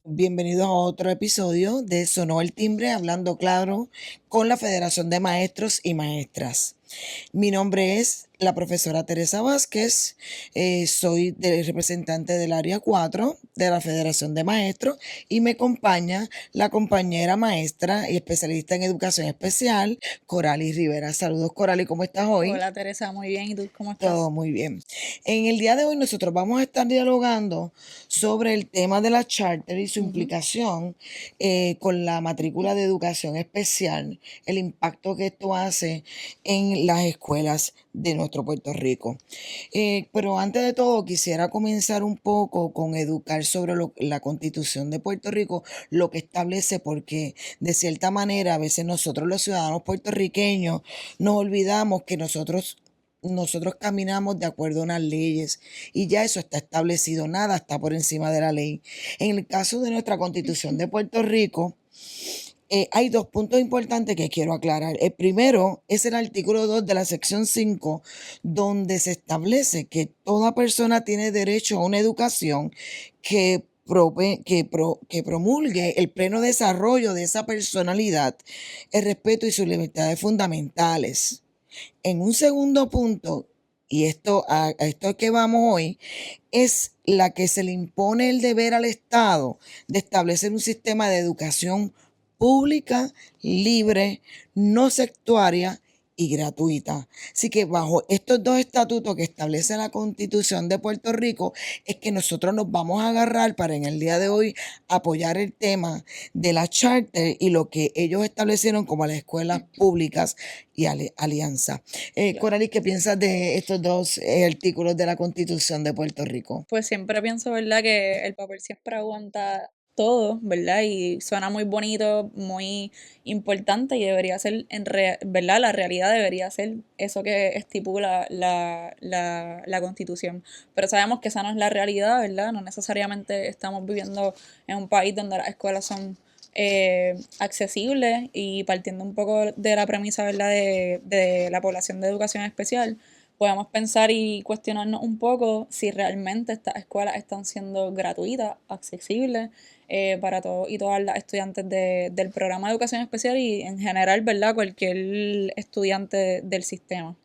Bienvenidos a otro episodio de Sonó el Timbre, hablando claro con la Federación de Maestros y Maestras. Mi nombre es la profesora Teresa Vázquez, soy representante del área 4 de la Federación de Maestros y me acompaña la compañera maestra y especialista en educación especial, Corali Rivera. Saludos, Corali, ¿cómo estás hoy? Hola Teresa, muy bien. ¿Y tú cómo Todo estás? muy bien. En el día de hoy nosotros vamos a estar dialogando sobre el tema de la charter y su Ujú. implicación con la matrícula de educación especial, el impacto que esto hace en las escuelas de nuestro Puerto Rico. Pero antes de todo quisiera comenzar un poco con educar sobre la Constitución de Puerto Rico, lo que establece, porque de cierta manera a veces nosotros los ciudadanos puertorriqueños nos olvidamos que nosotros caminamos de acuerdo a unas leyes y ya eso está establecido, nada está por encima de la ley. En el caso de nuestra Constitución de Puerto Rico, hay dos puntos importantes que quiero aclarar. El primero es el artículo 2 de la sección 5, donde se establece que toda persona tiene derecho a una educación que promulgue el pleno desarrollo de esa personalidad, el respeto y sus libertades fundamentales. En un segundo punto, y a esto que vamos hoy, es la que se le impone el deber al Estado de establecer un sistema de educación pública, libre, no sectaria y gratuita. Así que bajo estos dos estatutos que establece la Constitución de Puerto Rico, es que nosotros nos vamos a agarrar para en el día de hoy apoyar el tema de la charter y lo que ellos establecieron como las escuelas públicas y alianza. Claro. Corali, ¿qué piensas de estos dos artículos de la Constitución de Puerto Rico? Pues siempre pienso, ¿verdad?, que el papel siempre aguanta todo, ¿verdad? Y suena muy bonito, muy importante y debería ser, ¿verdad? La realidad debería ser eso que estipula la Constitución. Pero sabemos que esa no es la realidad, ¿verdad? No necesariamente estamos viviendo en un país donde las escuelas son accesibles y partiendo un poco de la premisa, ¿verdad?, de la población de educación especial, podemos pensar y cuestionarnos un poco si realmente estas escuelas están siendo gratuitas, accesibles para todos y todas las estudiantes del programa de educación especial y en general, ¿verdad?, cualquier estudiante del sistema.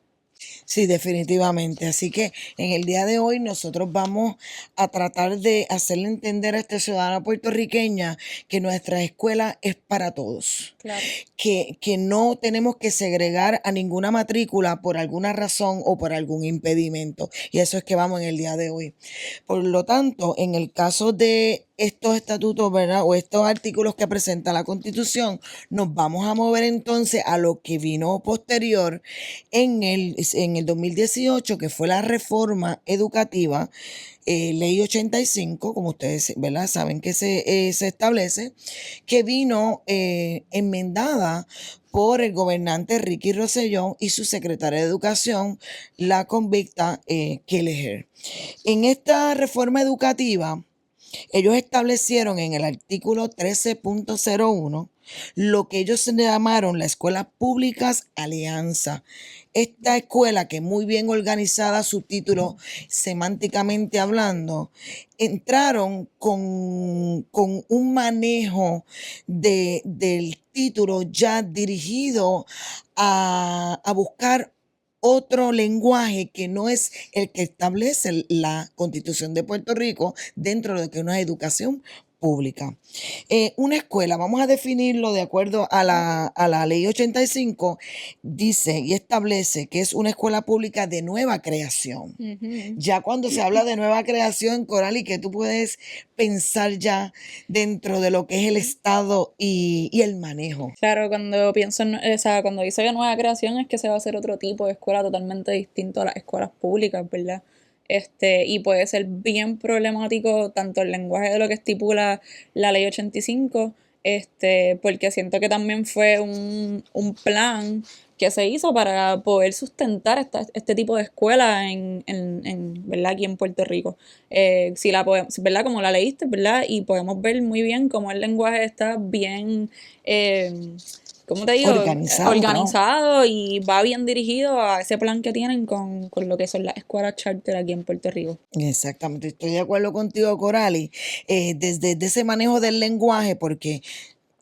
Sí, definitivamente. Así que en el día de hoy nosotros vamos a tratar de hacerle entender a este ciudadano puertorriqueña que nuestra escuela es para todos, Claro. que no tenemos que segregar a ninguna matrícula por alguna razón o por algún impedimento. Y eso es que vamos en el día de hoy. Por lo tanto, en el caso de estos estatutos, ¿verdad? O estos artículos que presenta la Constitución, nos vamos a mover entonces a lo que vino posterior en el 2018, que fue la reforma educativa, ley 85, como ustedes, ¿verdad? Saben que se establece, que vino enmendada por el gobernante Ricky Rosselló y su secretaria de Educación, la convicta Kelleher. En esta reforma educativa, ellos establecieron en el artículo 13.01 lo que ellos llamaron la Escuela Públicas Alianza. Esta escuela, que muy bien organizada, su título semánticamente hablando, entraron con un manejo del título ya dirigido a buscar otro lenguaje que no es el que establece la Constitución de Puerto Rico dentro de lo que es una educación pública. Una escuela, vamos a definirlo de acuerdo a la ley 85, dice y establece que es una escuela pública de nueva creación. Ujú. Ya cuando se habla de nueva creación, Coral, y que tú puedes pensar ya dentro de lo que es el Estado y el manejo. Claro, cuando pienso o sea, cuando dice que nueva creación es que se va a hacer otro tipo de escuela totalmente distinto a las escuelas públicas, ¿verdad? Y puede ser bien problemático tanto el lenguaje de lo que estipula la ley 85, porque siento que también fue un plan que se hizo para poder sustentar este tipo de escuela ¿verdad? Aquí en Puerto Rico. Si la podemos, ¿verdad? Como la leíste, ¿verdad? Y podemos ver muy bien cómo el lenguaje está bien, ¿cómo te digo? Organizado, ¿no? Organizado y va bien dirigido a ese plan que tienen con lo que son las escuelas charter aquí en Puerto Rico. Exactamente, estoy de acuerdo contigo, Corali, desde ese manejo del lenguaje, porque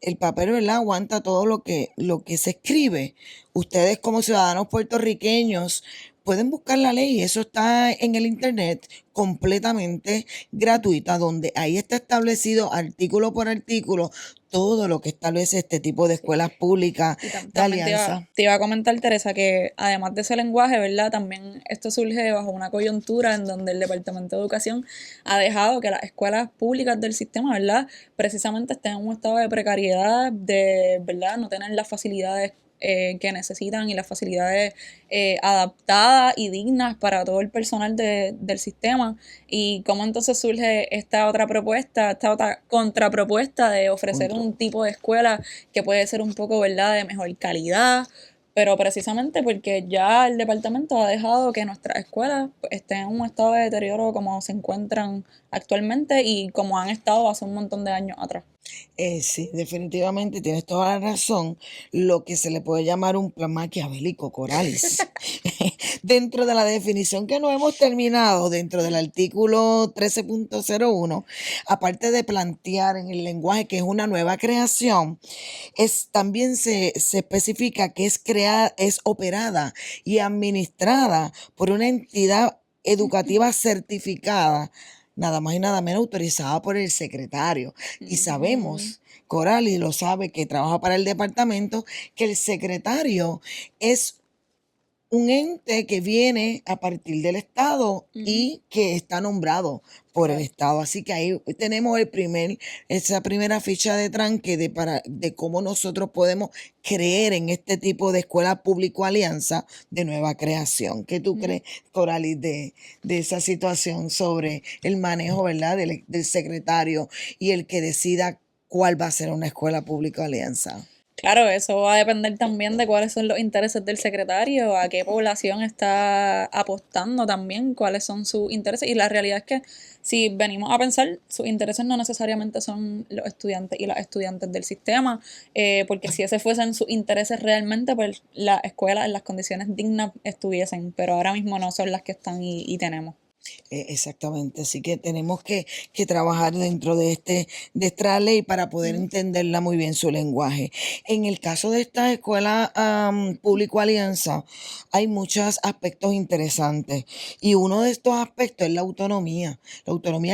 el papel, ¿verdad? Aguanta todo lo que se escribe. Ustedes como ciudadanos puertorriqueños pueden buscar la ley, eso está en el internet completamente gratuita, donde ahí está establecido artículo por artículo todo lo que establece este tipo de escuelas públicas Y de también alianza. te iba a comentar, Teresa, que además de ese lenguaje, ¿verdad? También esto surge bajo una coyuntura en donde el Departamento de Educación ha dejado que las escuelas públicas del sistema, ¿verdad? Precisamente estén en un estado de precariedad, de, ¿verdad? No tener las facilidades que necesitan y las facilidades adaptadas y dignas para todo el personal del sistema. Y cómo entonces surge esta otra propuesta, esta otra contrapropuesta de ofrecer Contra- un tipo de escuela que puede ser un poco, ¿verdad?, de mejor calidad, pero precisamente porque ya el departamento ha dejado que nuestras escuelas pues, estén en un estado de deterioro como se encuentran actualmente y como han estado hace un montón de años atrás. Sí, definitivamente tienes toda la razón. Lo que se le puede llamar un plan maquiavélico, Coralis. Dentro de la definición que no hemos terminado, dentro del artículo 13.01, aparte de plantear en el lenguaje que es una nueva creación, también se especifica que es operada y administrada por una entidad educativa certificada, nada más y nada menos autorizada por el secretario. Y Ujú, sabemos, Coral, y lo sabe, que trabaja para el departamento, que el secretario es un ente que viene a partir del Estado ujú, y que está nombrado por el claro. Estado. Así que ahí tenemos esa primera ficha de tranque de cómo nosotros podemos creer en este tipo de escuela público alianza de nueva creación. ¿Qué tú Ujú. crees, Coralis, de esa situación sobre el manejo, ¿verdad?, del secretario y el que decida cuál va a ser una escuela público alianza? Claro, eso va a depender también de cuáles son los intereses del secretario, a qué población está apostando también, cuáles son sus intereses. Y la realidad es que si venimos a pensar, sus intereses no necesariamente son los estudiantes y las estudiantes del sistema, porque si ese fuesen sus intereses realmente, pues las escuelas en las condiciones dignas estuviesen, pero ahora mismo no son las que están y tenemos. Exactamente, así que tenemos que trabajar dentro de esta ley para poder Ujú. entenderla muy bien su lenguaje. En el caso de esta escuela público alianza, hay muchos aspectos interesantes y uno de estos aspectos es la autonomía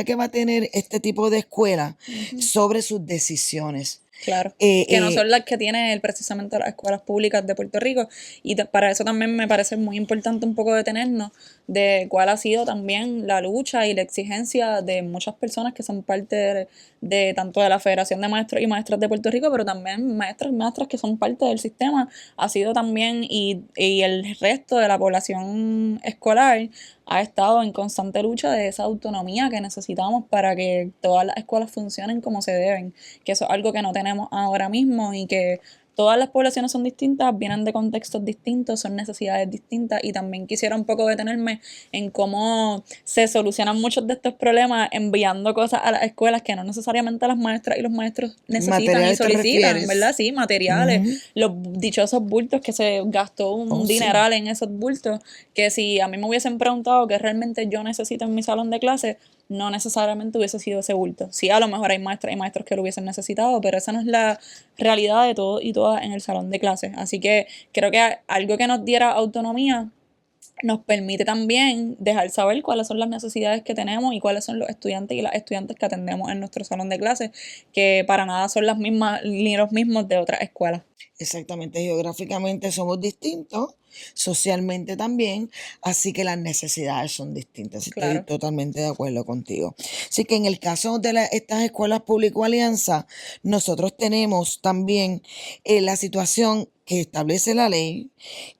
que va a tener este tipo de escuela Ujú. sobre sus decisiones. Claro, Eh, que no eh, son las que tienen precisamente las escuelas públicas de Puerto Rico. Y para eso también me parece muy importante un poco detenernos de cuál ha sido también la lucha y la exigencia de muchas personas que son parte de tanto de la Federación de Maestros y Maestras de Puerto Rico, pero también maestros y maestras que son parte del sistema, ha sido también, y el resto de la población escolar ha estado en constante lucha de esa autonomía que necesitamos para que todas las escuelas funcionen como se deben, que eso es algo que no tenemos ahora mismo y que todas las poblaciones son distintas, vienen de contextos distintos, son necesidades distintas y también quisiera un poco detenerme en cómo se solucionan muchos de estos problemas enviando cosas a las escuelas que no necesariamente las maestras y los maestros necesitan y ¿Materiales te solicitan, ¿verdad? refieres? Sí, materiales, Ujú. los dichosos bultos que se gastó Oh, un sí. dineral en esos bultos, que si a mí me hubiesen preguntado qué realmente yo necesito en mi salón de clase, no necesariamente hubiese sido ese bulto. Sí, a lo mejor hay maestras y maestros que lo hubiesen necesitado, pero esa no es la realidad de todos y todas en el salón de clases. Así que creo que algo que nos diera autonomía nos permite también dejar saber cuáles son las necesidades que tenemos y cuáles son los estudiantes y las estudiantes que atendemos en nuestro salón de clases, que para nada son las mismas ni los mismos de otras escuelas. Exactamente, geográficamente somos distintos, socialmente también, así que las necesidades son distintas. Estoy Claro. totalmente de acuerdo contigo. Así que en el caso de estas escuelas público alianza, nosotros tenemos también la situación que establece la ley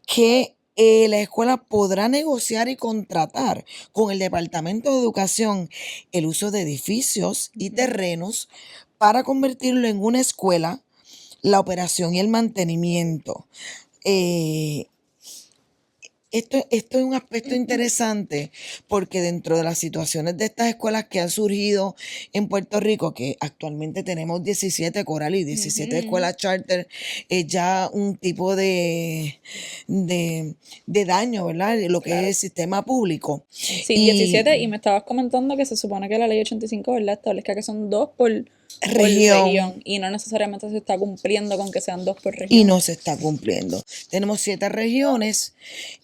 que la escuela podrá negociar y contratar con el Departamento de Educación el uso de edificios y Ujú. terrenos para convertirlo en una escuela, la operación y el mantenimiento. Eh, esto es un aspecto interesante porque dentro de las situaciones de estas escuelas que han surgido en Puerto Rico, que actualmente tenemos 17 Coral y 17 Ujú. escuelas charter, es ya un tipo de, de daño, ¿verdad? Lo que es Claro. el sistema público. Sí, Y 17, y me estabas comentando que se supone que la ley 85, ¿verdad? Establezca que son dos por región, región y no necesariamente se está cumpliendo con que sean dos por y región. no se está cumpliendo. Tenemos 7 regiones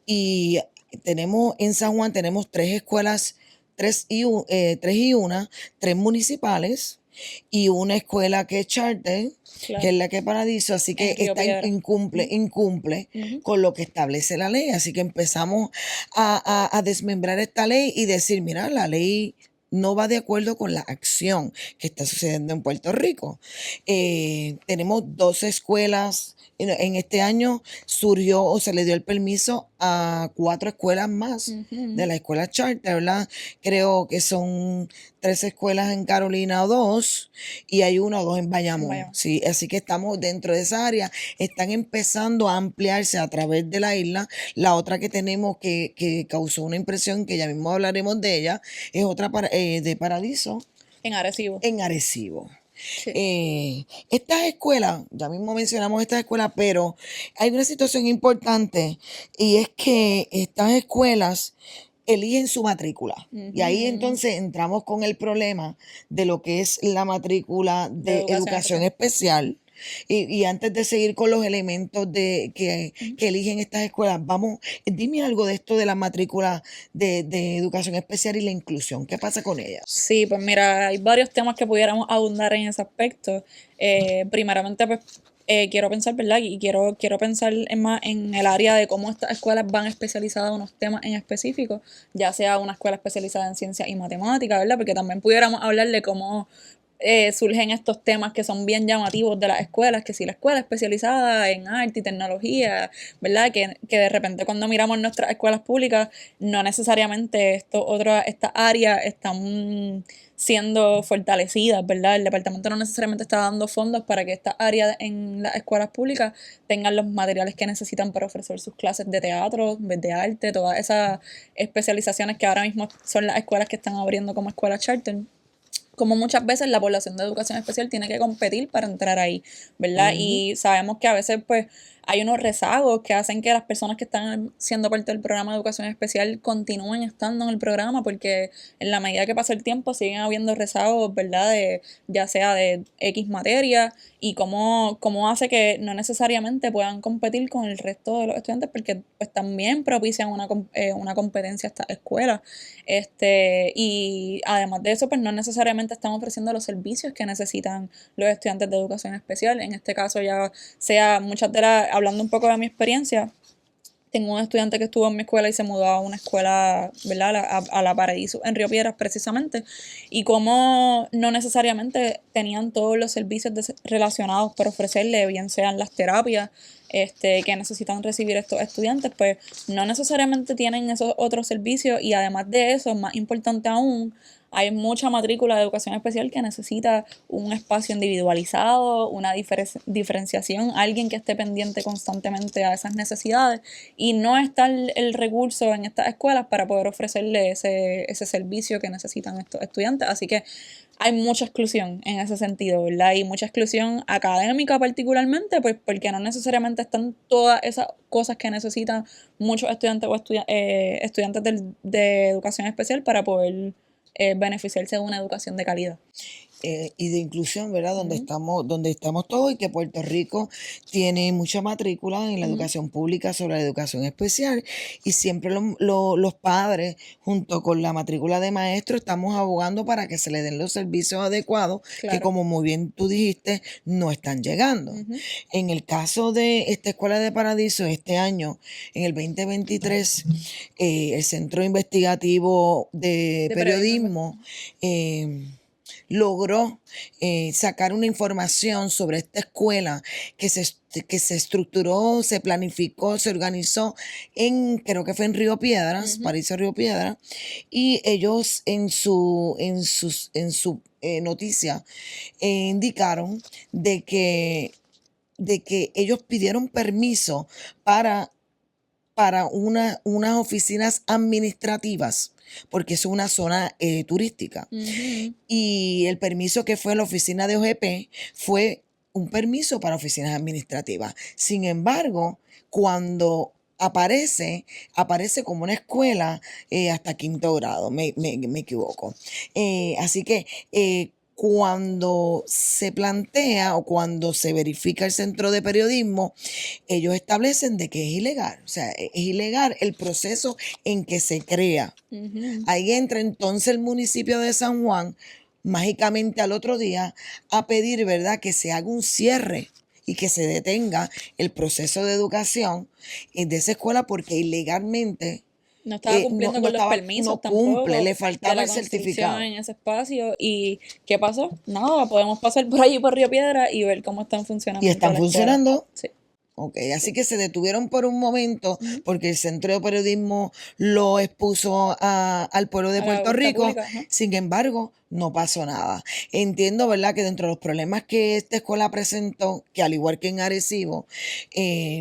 y tenemos en San Juan tenemos 3 escuelas, 3 y 1, 3 municipales y una escuela que es charter, que Claro, es la que es Paradiso, así que en Río Piedra. Ujú, incumple ujú. con lo que establece la ley. Así que empezamos a desmembrar esta ley y decir, mira, la ley no va de acuerdo con la acción que está sucediendo en Puerto Rico. Tenemos 12 escuelas. En este año surgió o se le dio el permiso a 4 escuelas más de Ujú. la escuela charter, ¿verdad? Creo que son 3 escuelas en Carolina o 2 y hay 1 o 2 en Bayamón. Vaya. Sí, así que estamos dentro de esa área. Están empezando a ampliarse a través de la isla. La otra que tenemos que causó una impresión, que ya mismo hablaremos de ella, es otra de Paradiso En Arecibo. en Arecibo. Sí. Estas escuelas, ya mismo mencionamos estas escuelas, pero hay una situación importante y es que estas escuelas eligen su matrícula. Y ahí Ujú. entonces entramos con el problema de lo que es la matrícula De de educación educación especial. especial. Y antes de seguir con los elementos que eligen estas escuelas, vamos, dime algo de esto de la matrícula de educación especial y la inclusión. ¿Qué pasa con ellas? Sí, pues mira, hay varios temas que pudiéramos abundar en ese aspecto. Primeramente, pues quiero pensar, ¿verdad? Y quiero pensar más en el área de cómo estas escuelas van especializadas a unos temas en específico, ya sea una escuela especializada en ciencia y matemática, ¿verdad? Porque también pudiéramos hablar de cómo surgen estos temas que son bien llamativos de las escuelas, que si la escuela especializada en arte y tecnología, ¿verdad? Que de repente cuando miramos nuestras escuelas públicas, no necesariamente estas áreas están siendo fortalecidas, ¿verdad? El departamento no necesariamente está dando fondos para que estas áreas en las escuelas públicas tengan los materiales que necesitan para ofrecer sus clases de teatro, de arte, todas esas especializaciones que ahora mismo son las escuelas que están abriendo como escuelas charter, como muchas veces la población de educación especial tiene que competir para entrar ahí, ¿verdad? Ujú. Y sabemos que a veces pues hay unos rezagos que hacen que las personas que están siendo parte del programa de educación especial continúen estando en el programa porque en la medida que pasa el tiempo siguen habiendo rezagos, ¿verdad? De, ya sea de X materia y cómo hace que no necesariamente puedan competir con el resto de los estudiantes porque pues también propician una competencia a estas escuelas. Y además de eso, pues no necesariamente están ofreciendo los servicios que necesitan los estudiantes de educación especial. En este caso ya sea hablando un poco de mi experiencia, tengo un estudiante que estuvo en mi escuela y se mudó a una escuela, ¿verdad? A la Paradiso, en Río Piedras precisamente, y como no necesariamente tenían todos los servicios relacionados para ofrecerle, bien sean las terapias que necesitan recibir estos estudiantes, pues no necesariamente tienen esos otros servicios y además de eso, más importante aún, hay mucha matrícula de educación especial que necesita un espacio individualizado, una diferenciación, alguien que esté pendiente constantemente a esas necesidades y no está el recurso en estas escuelas para poder ofrecerle ese servicio que necesitan estos estudiantes. Así que hay mucha exclusión en ese sentido, ¿verdad? Y mucha exclusión académica particularmente, pues porque no necesariamente están todas esas cosas que necesitan muchos estudiantes o estudiantes de educación especial para poder beneficiarse de una educación de calidad. Y de inclusión, ¿verdad? Ujú, Donde estamos todos y que Puerto Rico tiene mucha matrícula en la ujú. educación pública sobre la educación especial y siempre los padres, junto con la matrícula de maestros, estamos abogando para que se le den los servicios adecuados que, Claro. como muy bien tú dijiste, no están llegando. Ujú. En el caso de esta Escuela de Paradiso, este año, en el 2023, el Centro Investigativo de De periodismo. Periodismo eh, logró sacar una información sobre esta escuela que se estructuró, se planificó, se organizó creo que fue en Río Piedras, Ujú. París Río Piedras, y ellos en su noticia indicaron de que de que ellos pidieron permiso para, unas oficinas administrativas, porque es una zona turística. Ujú. Y el permiso que fue en la oficina de OGP fue un permiso para oficinas administrativas. Sin embargo, cuando aparece como una escuela hasta quinto grado, me equivoco. Así que cuando se plantea o cuando se verifica el centro de periodismo, ellos establecen de que es ilegal. O sea, es ilegal el proceso en que se crea. Ujú. Ahí entra entonces el municipio de San Juan, mágicamente al otro día, a pedir, ¿verdad?, que se haga un cierre y que se detenga el proceso de educación de esa escuela porque ilegalmente No estaba no, cumpliendo no con los estaba, permisos no cumple, tampoco le de faltaba la el construcción certificado. en ese espacio. ¿Y qué pasó? Nada, podemos pasar por allí por Río Piedra y ver cómo está en Y funcionamiento están la escuela. funcionando. Sí, Ok, así sí. que se detuvieron por un momento Ujú. porque el Centro de Periodismo lo expuso al pueblo de A la Puerto vista Rico. pública, ajá. Sin embargo, no pasó nada. Entiendo, ¿verdad?, que dentro de los problemas que esta escuela presentó, que al igual que en Arecibo,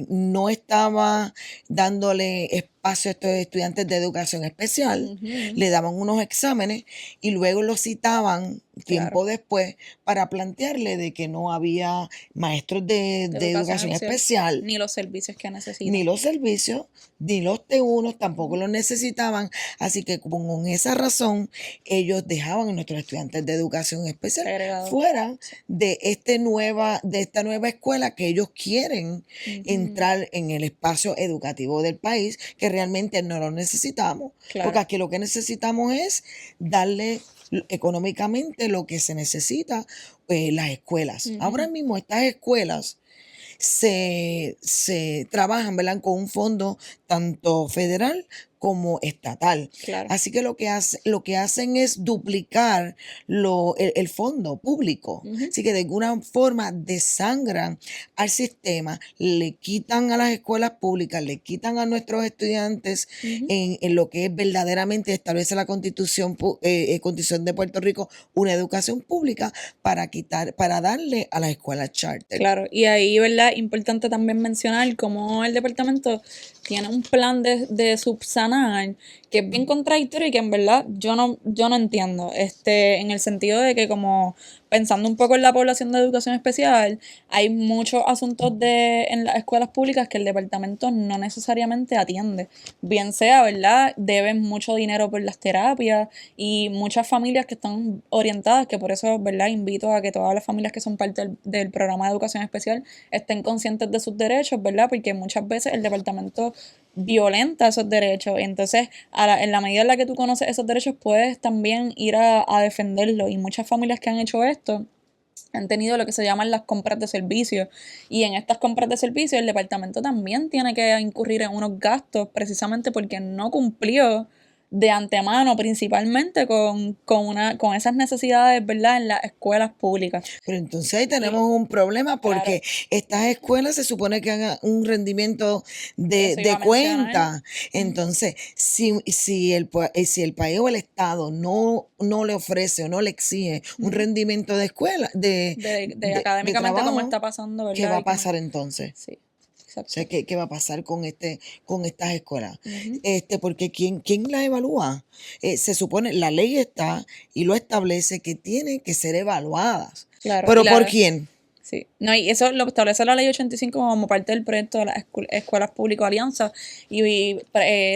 no estaba dándole espacio a estos estudiantes de educación especial, Ujú. le daban unos exámenes y luego los citaban Claro. tiempo después para plantearle de que no había maestros de Educación educación especial, especial, ni los servicios que ni necesitan. los servicios, ni los T1 tampoco Ujú. los necesitaban. Así que con esa razón, ellos dejaban a nuestros estudiantes de educación especial Segregado. fuera Sí. de esta nueva escuela que ellos quieren Ujú. entrar en el espacio educativo del país, que realmente no lo necesitamos, porque Claro. aquí lo que necesitamos es darle económicamente lo que se necesita las escuelas. Ahora Ujú. mismo estas escuelas se trabajan, ¿verdad?, con un fondo tanto federal como estatal. Claro. Así que lo que hacen es duplicar el fondo público. Ujú. Así que de alguna forma desangran al sistema, le quitan a las escuelas públicas, le quitan a nuestros estudiantes Ujú. en lo que es verdaderamente establece la Constitución de Puerto Rico, una educación pública para darle a las escuelas charter. Claro, y ahí, ¿verdad? Importante también mencionar cómo el departamento tiene un plan de subsanar que es bien contradictorio y que en verdad yo no entiendo. En el sentido de que como pensando un poco en la población de educación especial, hay muchos asuntos en las escuelas públicas que el departamento no necesariamente atiende. Bien sea, ¿verdad? Deben mucho dinero por las terapias y muchas familias que están orientadas, que por eso, ¿verdad? Invito a que todas las familias que son parte del programa de educación especial estén conscientes de sus derechos, ¿verdad? Porque muchas veces el departamento violenta esos derechos. Entonces, en la medida en la que tú conoces esos derechos, puedes también ir a defenderlos. Y muchas familias que han hecho esto han tenido lo que se llaman las compras de servicios. Y en estas compras de servicios, el departamento también tiene que incurrir en unos gastos precisamente porque no cumplió de antemano, principalmente con esas necesidades, ¿verdad?, en las escuelas públicas. Pero entonces ahí Y tenemos un problema claro, porque estas escuelas se supone que hagan un rendimiento eso iba de a mencionar. cuenta. Ujú. Entonces, si el país o el Estado no le ofrece o no le exige un Ujú. rendimiento de escuela, De de académicamente cómo trabajo, está pasando, ¿qué ¿verdad? va a pasar entonces? Sí, O sea, exacto. ¿qué va a pasar con estas escuelas? Ujú. Porque ¿quién las evalúa? Se supone, la ley está y lo establece que tienen que ser evaluadas. Claro, y ¿Pero por la, quién? sí, no, y eso lo establece la ley 85 como parte del proyecto de las escuelas público alianza y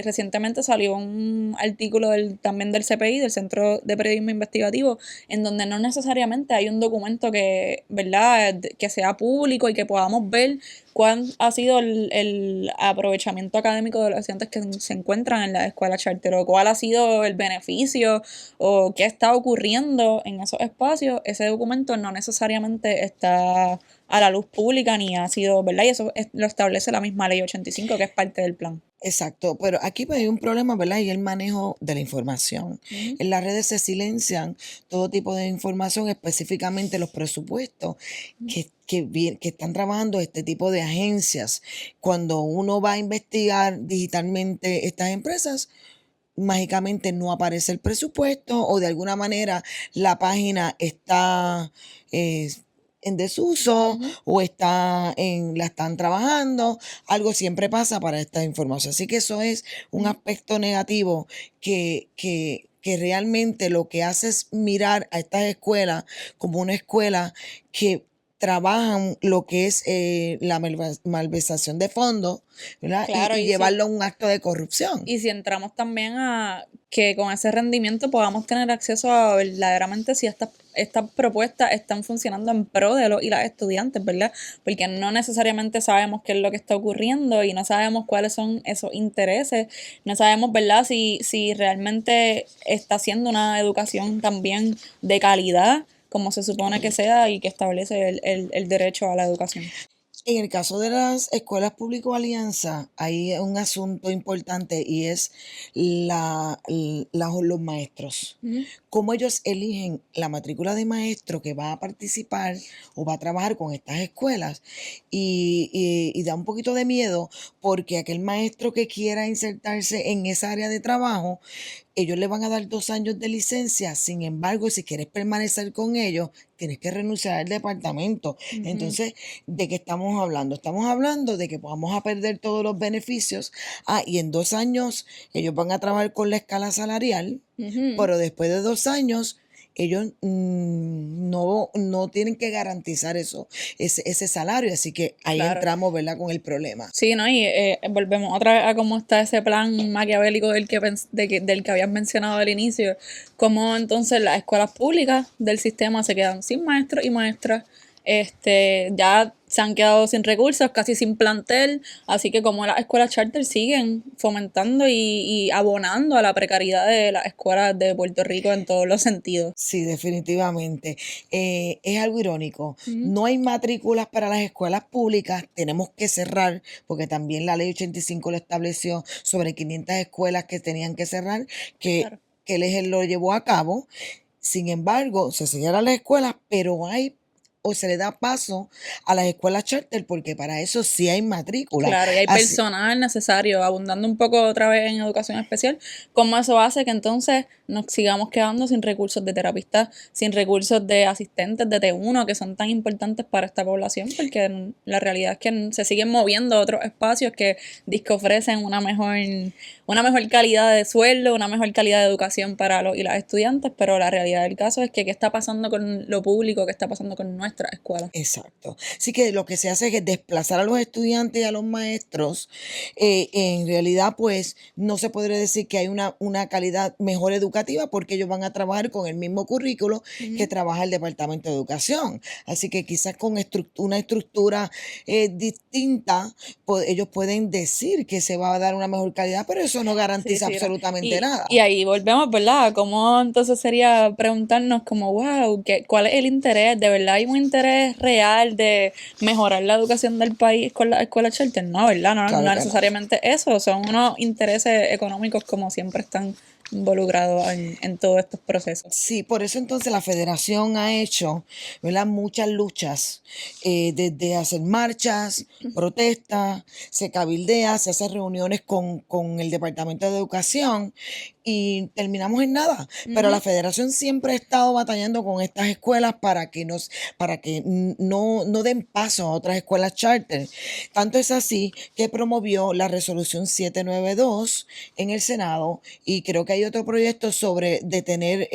recientemente salió un artículo también del CPI, del Centro de Periodismo Investigativo, en donde no necesariamente hay un documento que, ¿verdad?, que sea público y que podamos ver cuál ha sido el aprovechamiento académico de los estudiantes que se encuentran en la escuela charter o cuál ha sido el beneficio o qué está ocurriendo en esos espacios. Ese documento no necesariamente está a la luz pública ni ha sido, ¿verdad? Y eso lo establece la misma ley 85 que es parte del plan. Exacto, pero aquí pues hay un problema, ¿verdad? Y el manejo de la información. Ujú. En las redes se silencian todo tipo de información, específicamente los presupuestos que están trabajando este tipo de agencias. Cuando uno va a investigar digitalmente estas empresas, mágicamente no aparece el presupuesto o de alguna manera la página está eh, en desuso Ujú. o la están trabajando, algo siempre pasa para esta información. Así que eso es un Ujú. aspecto negativo que realmente lo que hace es mirar a estas escuelas como una escuela que trabajan lo que es la malversación de fondos, ¿verdad? Claro, Y llevarlo a un acto de corrupción. y si entramos también a que con ese rendimiento podamos tener acceso a verdaderamente si estas propuestas están funcionando en pro de los y las estudiantes, ¿verdad? Porque no necesariamente sabemos qué es lo que está ocurriendo y no sabemos cuáles son esos intereses, no sabemos, ¿verdad? Si realmente está haciendo una educación también de calidad, como se supone que sea y que establece el derecho a la educación. En el caso de las escuelas público alianza, hay un asunto importante y es los maestros. Ujú. Cómo ellos eligen la matrícula de maestro que va a participar o va a trabajar con estas escuelas. Y da un poquito de miedo porque aquel maestro que quiera insertarse en esa área de trabajo, ellos le van a dar 2 años de licencia. Sin embargo, si quieres permanecer con ellos, tienes que renunciar al departamento. Ujú. Entonces, ¿de qué estamos hablando? Estamos hablando de que vamos a perder todos los beneficios. Y en 2 años ellos van a trabajar con la escala salarial, Ujú. pero después de 2 años ellos no tienen que garantizar ese salario. Así que ahí Claro. entramos, ¿verdad?, con el problema. Sí, ¿no? Y volvemos otra vez a cómo está ese plan maquiavélico del que habías mencionado al inicio, cómo entonces las escuelas públicas del sistema se quedan sin maestros y maestras, ya se han quedado sin recursos, casi sin plantel, así que como las escuelas charter siguen fomentando y abonando a la precariedad de las escuelas de Puerto Rico en todos los sentidos. Sí, definitivamente. Es algo irónico. Ujú. No hay matrículas para las escuelas públicas, tenemos que cerrar, porque también la ley 85 lo estableció sobre 500 escuelas que tenían que cerrar, que, Claro. que el EGEL lo llevó a cabo. Sin embargo, se cierran las escuelas, pero hay o se le da paso a las escuelas charter, porque para eso sí hay matrícula. Claro, y hay Así, personal necesario, abundando un poco otra vez en educación especial, cómo eso hace que entonces nos sigamos quedando sin recursos de terapistas, sin recursos de asistentes de T1, que son tan importantes para esta población, porque la realidad es que se siguen moviendo otros espacios que dizque ofrecen una mejor calidad de sueldo, una mejor calidad de educación para los y las estudiantes, pero la realidad del caso es que qué está pasando con lo público, qué está pasando con nuestra escuela. exacto. Así que lo que se hace es desplazar a los estudiantes y a los maestros. En realidad, pues, no se podría decir que hay una calidad mejor educativa porque ellos van a trabajar con el mismo currículo que Ujú. trabaja el Departamento de Educación. Así que quizás con una estructura distinta, ellos pueden decir que se va a dar una mejor calidad, pero eso no Sí, garantiza sí, ¿no? absolutamente Y nada. ahí volvemos, ¿verdad? ¿Cómo entonces sería preguntarnos como, wow, cuál es el interés? ¿De verdad hay un interés real de mejorar la educación del país con la escuela charter? No, ¿verdad? No, Claro no que no. necesariamente eso, son unos intereses económicos como siempre están involucrados en todos estos procesos. Sí, por eso entonces la federación ha hecho, ¿verdad?, muchas luchas, desde hacer marchas, protestas, se cabildea, se hace reuniones con el Departamento de Educación y terminamos en nada. Pero la Ujú. federación siempre ha estado batallando con estas escuelas para que no den paso a otras escuelas charter. Tanto es así que promovió la resolución 792 en el Senado y creo que hay otro proyecto sobre detener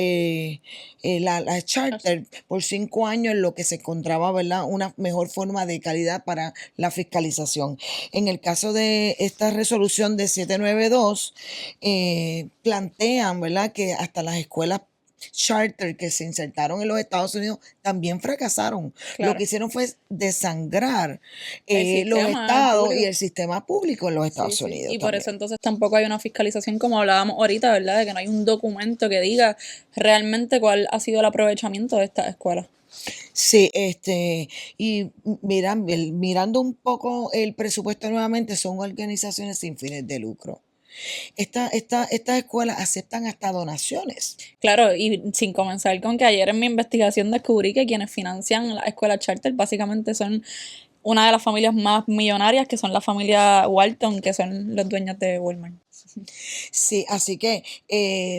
la charter por 5 años, en lo que se encontraba, ¿verdad?, una mejor forma de calidad para la fiscalización. En el caso de esta resolución de 792, plantean, ¿verdad?, que hasta las escuelas charter que se insertaron en los Estados Unidos también fracasaron. Lo Claro, que hicieron fue desangrar el los sistema estados y público. el sistema público en los Sí, Estados sí. Unidos Y por eso también. entonces tampoco hay una fiscalización como hablábamos ahorita, ¿verdad? De que no hay un documento que diga realmente cuál ha sido el aprovechamiento de estas escuelas. Sí, y mirando un poco el presupuesto nuevamente, son organizaciones sin fines de lucro. Estas escuelas aceptan hasta donaciones. Claro, y sin comenzar con que ayer en mi investigación descubrí que quienes financian la escuela charter básicamente son una de las familias más millonarias, que son la familia Walton, que son los dueños de Walmart. Sí, así que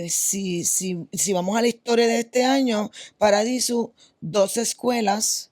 si vamos a la historia de este año, Paradiso, 2 escuelas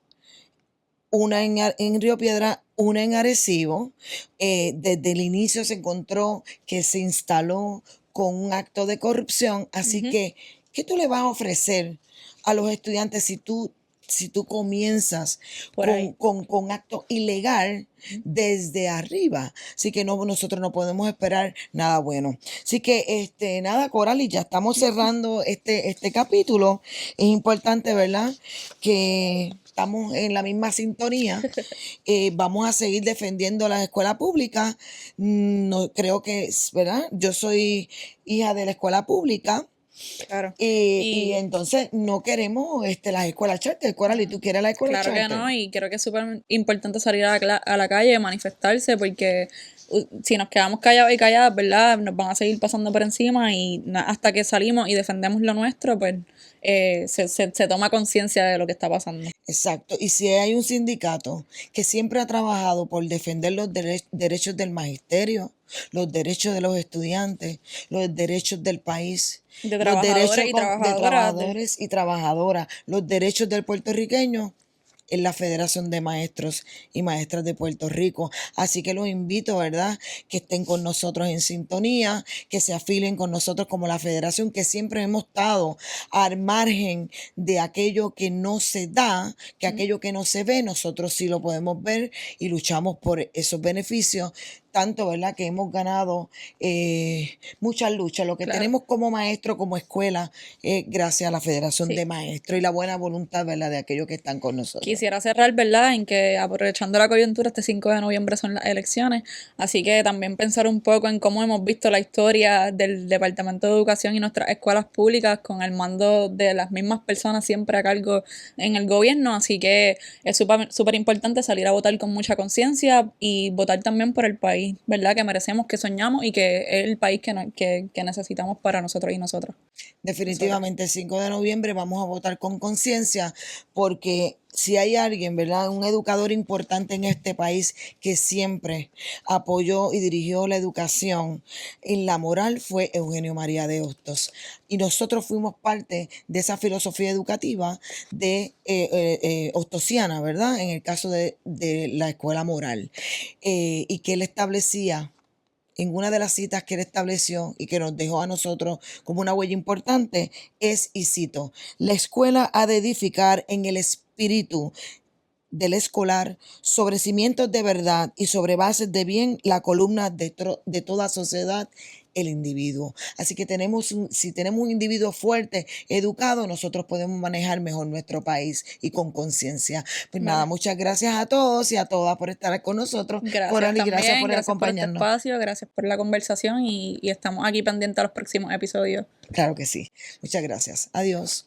una en Río Piedra, una en Arecibo. Desde el inicio se encontró que se instaló con un acto de corrupción, así Ujú. que, ¿qué tú le vas a ofrecer a los estudiantes si tú comienzas Por ahí. con acto ilegal desde arriba? Así que no, nosotros no podemos esperar nada bueno. Así que, nada, Coralie, ya estamos cerrando este capítulo. Es importante, ¿verdad? Que estamos en la misma sintonía. Vamos a seguir defendiendo las escuelas públicas. No, creo que, ¿verdad? Yo soy hija de la escuela pública. Claro. Y Y entonces no queremos las escuelas charter. Coralie, ¿tú quieres la escuela claro que charter? no, y creo que es súper importante salir a la calle, manifestarse, porque si nos quedamos callados y calladas, ¿verdad? Nos van a seguir pasando por encima y hasta que salimos y defendemos lo nuestro, pues se toma conciencia de lo que está pasando. Exacto. Y si hay un sindicato que siempre ha trabajado por defender los derechos del magisterio, los derechos de los estudiantes, los derechos del país, De los trabajadores derechos y de trabajadoras del... trabajadores y trabajadoras, los derechos del puertorriqueño, en la Federación de Maestros y Maestras de Puerto Rico. Así que los invito, ¿verdad?, que estén con nosotros en sintonía, que se afilien con nosotros como la federación, que siempre hemos estado al margen de aquello que no se da, que aquello que no se ve, nosotros sí lo podemos ver y luchamos por esos beneficios, tanto, ¿verdad?, que hemos ganado muchas luchas. Lo que Claro, tenemos como maestro, como escuela, gracias a la Federación sí. de Maestros y la buena voluntad, ¿verdad?, de aquellos que están con nosotros. Quisiera cerrar, ¿verdad?, en que aprovechando la coyuntura, este 5 de noviembre son las elecciones, así que también pensar un poco en cómo hemos visto la historia del Departamento de Educación y nuestras escuelas públicas con el mando de las mismas personas siempre a cargo en el gobierno, así que es súper importante salir a votar con mucha conciencia y votar también por el país, ¿verdad?, que merecemos, que soñamos y que es el país que necesitamos para nosotros y nosotras. Definitivamente el 5 de noviembre vamos a votar con conciencia porque si hay alguien, ¿verdad? Un educador importante en este país que siempre apoyó y dirigió la educación en la moral fue Eugenio María de Hostos. Y nosotros fuimos parte de esa filosofía educativa de hostosiana, ¿verdad? En el caso de la escuela moral. Y que él establecía en una de las citas que él estableció y que nos dejó a nosotros como una huella importante es, y cito, la escuela ha de edificar en el espíritu del escolar sobre cimientos de verdad y sobre bases de bien la columna de toda sociedad, el individuo. Así que si tenemos un individuo fuerte, educado, nosotros podemos manejar mejor nuestro país y con conciencia. Pues nada, Vale. muchas gracias a todos y a todas por estar con nosotros. Gracias Coral, y gracias también, por gracias por este acompañarnos. espacio, gracias por la conversación y estamos aquí pendientes a los próximos episodios. Claro que sí. Muchas gracias. Adiós.